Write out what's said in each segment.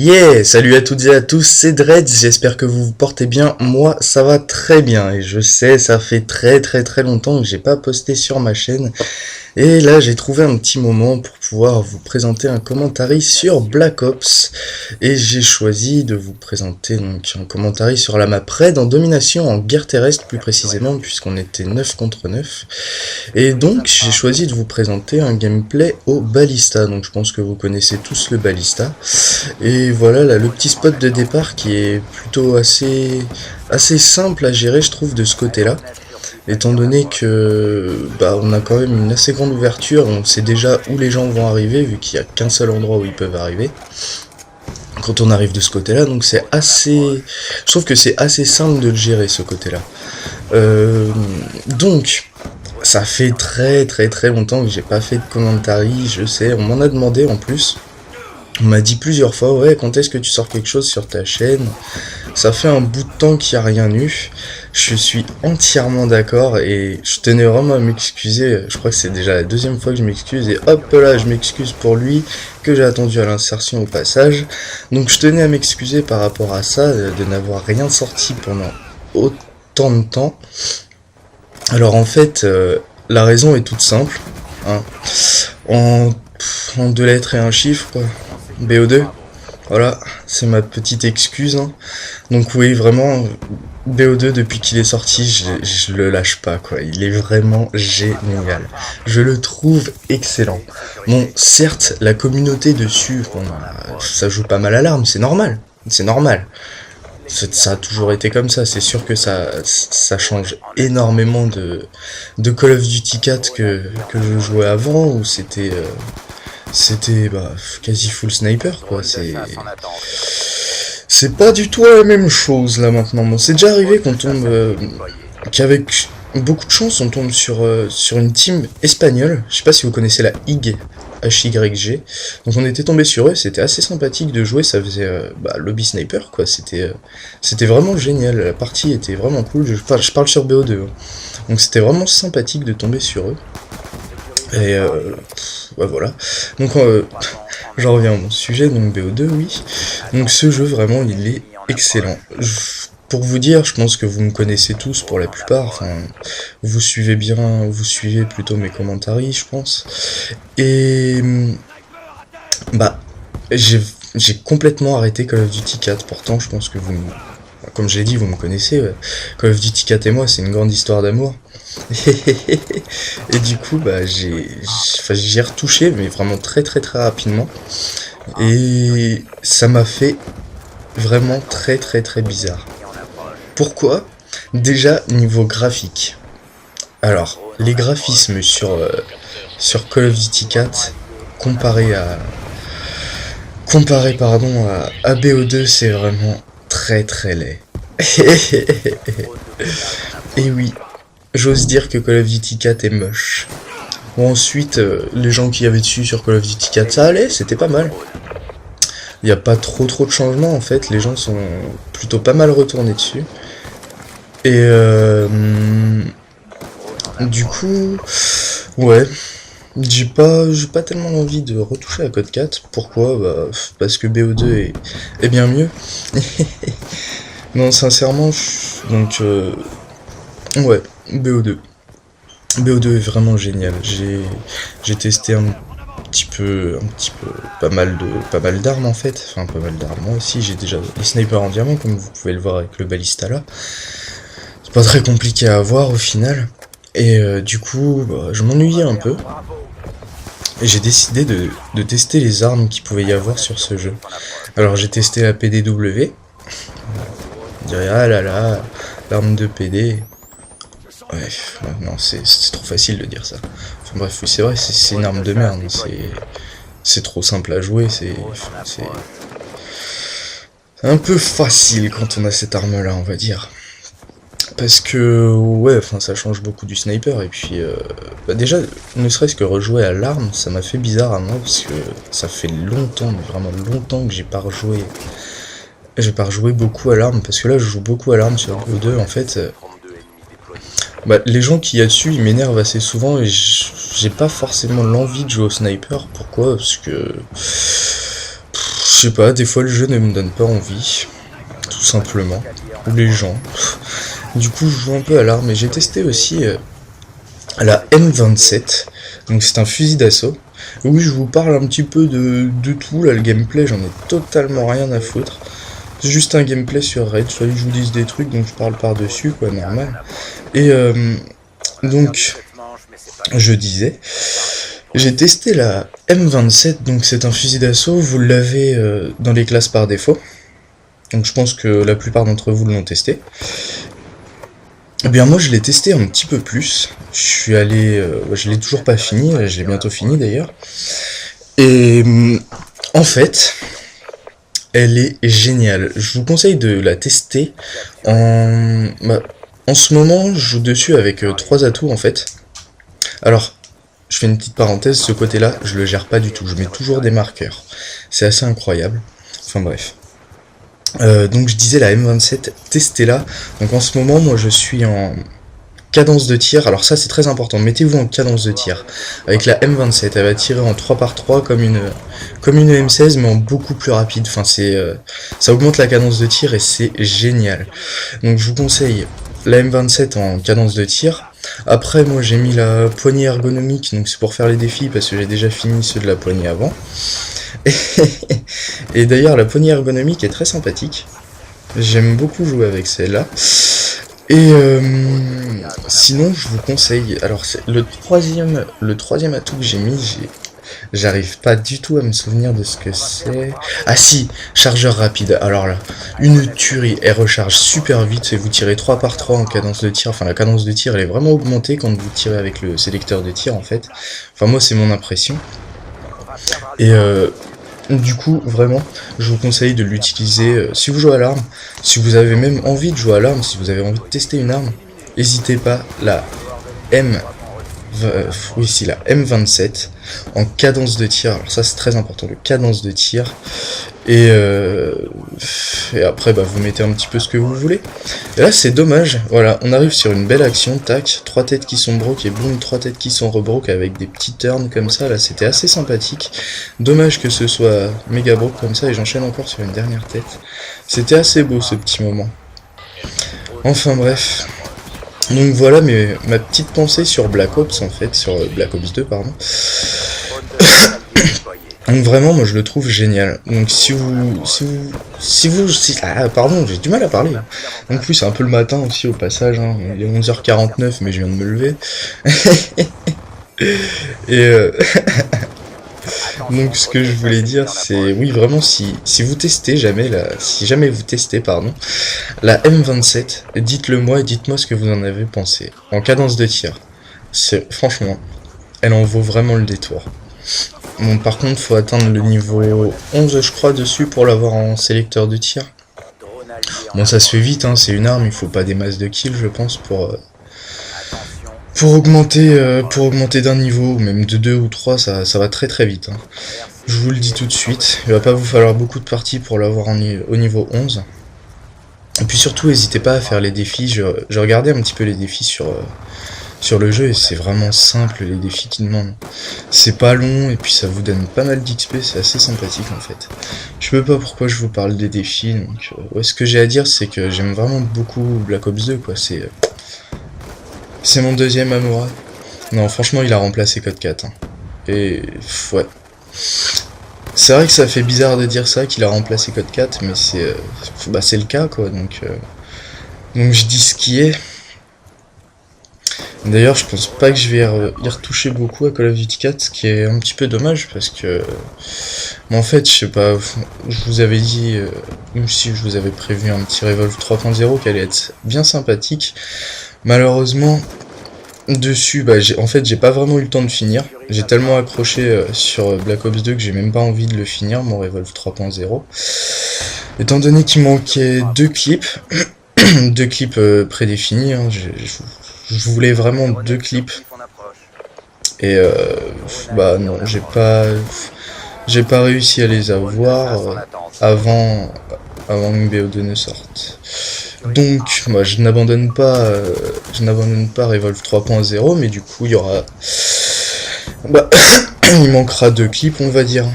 Yeah, salut à toutes et à tous, c'est Dreads, j'espère que vous vous portez bien, moi ça va très bien et je sais ça fait très longtemps que j'ai pas posté sur ma chaîne et là j'ai trouvé un petit moment pour pouvoir vous présenter un commentary sur Black Ops et j'ai choisi de vous présenter donc un commentary sur la map Raid en domination en guerre terrestre plus précisément puisqu'on était 9 contre 9 et donc j'ai choisi de vous présenter un gameplay au Ballista, donc je pense que vous connaissez tous le Ballista. Et voilà là, le petit spot de départ qui est plutôt assez simple à gérer je trouve de ce côté là, étant donné que on a quand même une assez grande ouverture, on sait déjà où les gens vont arriver vu qu'il n'y a qu'un seul endroit où ils peuvent arriver quand on arrive de ce côté là, donc c'est assez, je trouve que c'est assez simple de le gérer ce côté là. Donc ça fait très longtemps que j'ai pas fait de commentary, je sais, on m'en a demandé en plus. On m'a dit plusieurs fois, ouais, quand est-ce que tu sors quelque chose sur ta chaîne? Ça fait un bout de temps qu'il n'y a rien eu. Je suis entièrement d'accord et je tenais vraiment à m'excuser. Je crois que c'est déjà la deuxième fois que je m'excuse et hop là, je m'excuse pour lui que j'ai attendu à l'insertion au passage. Donc je tenais à m'excuser par rapport à ça, de n'avoir rien sorti pendant autant de temps. Alors en fait, la raison est toute simple, hein. En deux lettres et un chiffre, quoi. BO2, voilà, c'est ma petite excuse, hein. Donc oui, vraiment, BO2 depuis qu'il est sorti, je le lâche pas, quoi. Il est vraiment génial. Je le trouve excellent. Bon, certes, la communauté dessus, ça joue pas mal à l'arme, c'est normal. C'est normal. Ça a toujours été comme ça, c'est sûr que ça change énormément de Call of Duty 4 que je jouais avant, où c'était quasi full sniper, quoi. C'est pas du tout la même chose là maintenant. Bon, c'est déjà arrivé qu'on tombe qu'avec beaucoup de chance on tombe sur une team espagnole. Je sais pas si vous connaissez la IG, HYG. Donc on était tombé sur eux, c'était assez sympathique de jouer, ça faisait lobby sniper, quoi. C'était vraiment génial, la partie était vraiment cool. Je parle sur BO2, hein. Donc c'était vraiment sympathique de tomber sur eux. Et voilà. Donc j'en reviens à mon sujet, donc BO2, oui. Donc ce jeu vraiment il est excellent. Pour vous dire, je pense que vous me connaissez tous pour la plupart, enfin vous suivez plutôt mes commentaires, je pense. Et j'ai complètement arrêté Call of Duty 4, pourtant je pense que comme j'ai dit, vous me connaissez, Call of Duty 4 et moi c'est une grande histoire d'amour. Et du coup j'y ai retouché, mais vraiment très rapidement, et ça m'a fait vraiment très bizarre. Pourquoi? Déjà niveau graphique. Alors les graphismes sur Call of Duty 4 comparé à BO2, c'est vraiment très laid. Et oui, j'ose dire que Call of Duty 4 est moche. Bon, ensuite, les gens qui avaient dessus sur Call of Duty 4, ça allait, c'était pas mal. Il n'y a pas trop de changements en fait, les gens sont plutôt pas mal retournés dessus. Et du coup, ouais, j'ai pas tellement envie de retoucher à Code 4. Pourquoi? Parce que BO2 est bien mieux. Non, sincèrement, donc ouais, BO2. BO2 est vraiment génial. J'ai testé un petit peu pas mal d'armes en fait, enfin pas mal d'armes. Moi aussi j'ai déjà les snipers en diamant comme vous pouvez le voir avec le Ballista là. C'est pas très compliqué à avoir au final. Et du coup, je m'ennuyais un peu. Et j'ai décidé de tester les armes qu'il pouvait y avoir sur ce jeu. Alors j'ai testé la PDW. On dirait, ah là là, l'arme de PD. Ouais, non, c'est trop facile de dire ça. Enfin bref, oui, c'est vrai, c'est une arme de merde. C'est trop simple à jouer, c'est un peu facile quand on a cette arme-là, on va dire. Parce que, ouais, enfin, ça change beaucoup du sniper, et puis, déjà, ne serait-ce que rejouer à l'arme, ça m'a fait bizarre à moi, parce que ça fait longtemps, mais vraiment longtemps que j'ai pas rejoué beaucoup à l'arme, parce que là, je joue beaucoup à l'arme sur BO2, en fait. Les gens qui y a dessus, ils m'énervent assez souvent, et j'ai pas forcément l'envie de jouer au sniper. Pourquoi? Parce que... je sais pas, des fois le jeu ne me donne pas envie, tout simplement, ou les gens. Du coup je joue un peu à l'arme, et j'ai testé aussi la M27, donc c'est un fusil d'assaut. Oui, je vous parle un petit peu de tout, là le gameplay j'en ai totalement rien à foutre. C'est juste un gameplay sur Raid, soit je vous dise des trucs donc je parle par-dessus, quoi, normal. Et donc, je disais, j'ai testé la M27, donc c'est un fusil d'assaut, vous l'avez dans les classes par défaut. Donc je pense que la plupart d'entre vous l'ont testé. Eh bien moi je l'ai testé un petit peu plus, je suis allé, je l'ai toujours pas fini, je l'ai bientôt fini d'ailleurs. Et en fait, elle est géniale. Je vous conseille de la tester en ce moment, je joue dessus avec 3 atouts en fait. Alors, je fais une petite parenthèse, ce côté-là, je le gère pas du tout. Je mets toujours des marqueurs. C'est assez incroyable. Enfin bref. Donc je disais la M27, testez-la. Donc en ce moment, moi je suis en cadence de tir. Alors ça c'est très important, mettez-vous en cadence de tir. Avec la M27, elle va tirer en 3x3 comme une M16 mais en beaucoup plus rapide. Enfin ça augmente la cadence de tir et c'est génial. Donc je vous conseille la M27 en cadence de tir. Après moi j'ai mis la poignée ergonomique, donc c'est pour faire les défis parce que j'ai déjà fini ceux de la poignée avant. Et d'ailleurs la poignée ergonomique est très sympathique. J'aime beaucoup jouer avec celle-là. Et sinon je vous conseille, alors c'est le troisième atout que j'ai mis, j'arrive pas du tout à me souvenir de ce que c'est. Ah si, chargeur rapide. Alors là, une tuerie, elle recharge super vite et vous tirez 3x3 en cadence de tir. Enfin la cadence de tir elle est vraiment augmentée quand vous tirez avec le sélecteur de tir en fait. Enfin moi c'est mon impression. Et du coup, vraiment, je vous conseille de l'utiliser si vous jouez à l'arme, si vous avez même envie de jouer à l'arme, si vous avez envie de tester une arme, n'hésitez pas, la M27 en cadence de tir. Alors ça c'est très important, le cadence de tir. Et après bah, vous mettez un petit peu ce que vous voulez. Et là c'est dommage, voilà, on arrive sur une belle action, tac, 3 têtes qui sont broke et boum, 3 têtes qui sont rebroke avec des petits turns comme ça, là c'était assez sympathique. Dommage que ce soit méga broke comme ça et j'enchaîne encore sur une dernière tête. C'était assez beau ce petit moment. Enfin bref. Donc voilà ma petite pensée sur Black Ops en fait, sur Black Ops 2 pardon. Donc vraiment moi je le trouve génial. Donc ah pardon, j'ai du mal à parler. Donc oui c'est un peu le matin aussi au passage, hein. Il est 11h49 mais je viens de me lever. Et donc ce que je voulais dire c'est oui vraiment si vous testez si jamais vous testez pardon la M27, dites-le moi et dites-moi ce que vous en avez pensé en cadence de tir. C'est franchement elle en vaut vraiment le détour. Bon par contre faut atteindre le niveau 11 je crois dessus pour l'avoir en sélecteur de tir. Bon ça se fait vite hein, c'est une arme, il faut pas des masses de kills je pense pour augmenter d'un niveau, ou même de 2 ou 3, ça va très très vite. Hein. Je vous le dis tout de suite, il va pas vous falloir beaucoup de parties pour l'avoir au niveau 11. Et puis surtout, n'hésitez pas à faire les défis, je regardais un petit peu les défis sur le jeu, et c'est vraiment simple les défis qu'ils demandent. C'est pas long, et puis ça vous donne pas mal d'XP, c'est assez sympathique en fait. Je sais pas pourquoi je vous parle des défis, donc ouais, ce que j'ai à dire c'est que j'aime vraiment beaucoup Black Ops 2, quoi, c'est mon deuxième amour. Non, franchement, il a remplacé Code 4. Hein. Et ouais. C'est vrai que ça fait bizarre de dire ça, qu'il a remplacé Code 4, mais c'est le cas, quoi. Donc je dis ce qui est. D'ailleurs, je pense pas que je vais y retoucher beaucoup à Call of Duty 4, ce qui est un petit peu dommage, parce que... Mais en fait, je sais pas, je vous avais dit, ou si je vous avais prévu un petit Revolve 3.0 qui allait être bien sympathique. Malheureusement, dessus, bah, j'ai pas vraiment eu le temps de finir. J'ai tellement accroché sur Black Ops 2 que j'ai même pas envie de le finir, mon Revolve 3.0. Étant donné qu'il manquait 2 clips, 2 clips prédéfinis, hein, je voulais vraiment 2 clips. Et bah non, j'ai pas réussi à les avoir avant que BO2 ne sorte. Donc, moi, je n'abandonne pas Revolve 3.0, mais du coup, il y aura... Bah, il manquera 2 clips, on va dire.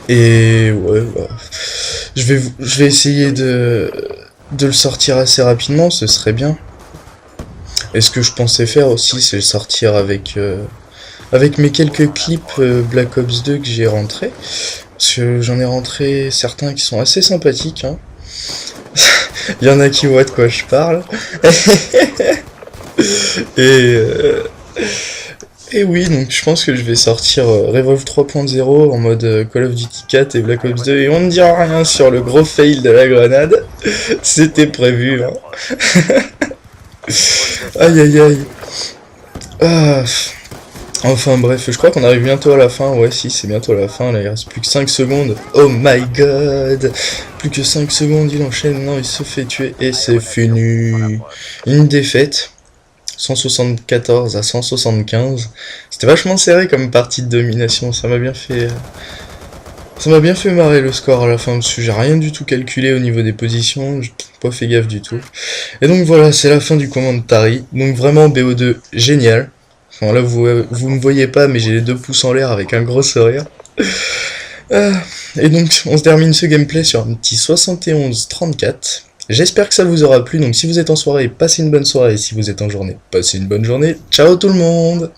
Et ouais, bah, je vais essayer de le sortir assez rapidement, ce serait bien. Et ce que je pensais faire aussi, c'est le sortir avec mes quelques clips Black Ops 2 que j'ai rentrés. Parce que j'en ai rentré certains qui sont assez sympathiques, hein. Il y en a qui voient de quoi je parle. Et, euh, et oui, donc je pense que je vais sortir Revolve 3.0 en mode Call of Duty 4 et Black Ops 2 et on ne dira rien sur le gros fail de la grenade. C'était prévu, hein. Aïe aïe aïe. Ah, enfin bref, je crois qu'on arrive bientôt à la fin. Ouais, si, c'est bientôt la fin. Là, il reste plus que 5 secondes. Oh my god. Plus que 5 secondes, il enchaîne. Non, il se fait tuer et c'est fini. Une défaite. 174 à 175. C'était vachement serré comme partie de domination. Ça m'a bien fait marrer le score à la fin parce que j'ai rien du tout calculé au niveau des positions. J'ai pas fait gaffe du tout. Et donc voilà, c'est la fin du Commentary. Donc vraiment BO2 génial. Enfin là vous me voyez pas mais j'ai les deux pouces en l'air avec un gros sourire. Ah, et donc on se termine ce gameplay sur un petit 71-34. J'espère que ça vous aura plu, donc si vous êtes en soirée, passez une bonne soirée, et si vous êtes en journée, passez une bonne journée. Ciao tout le monde!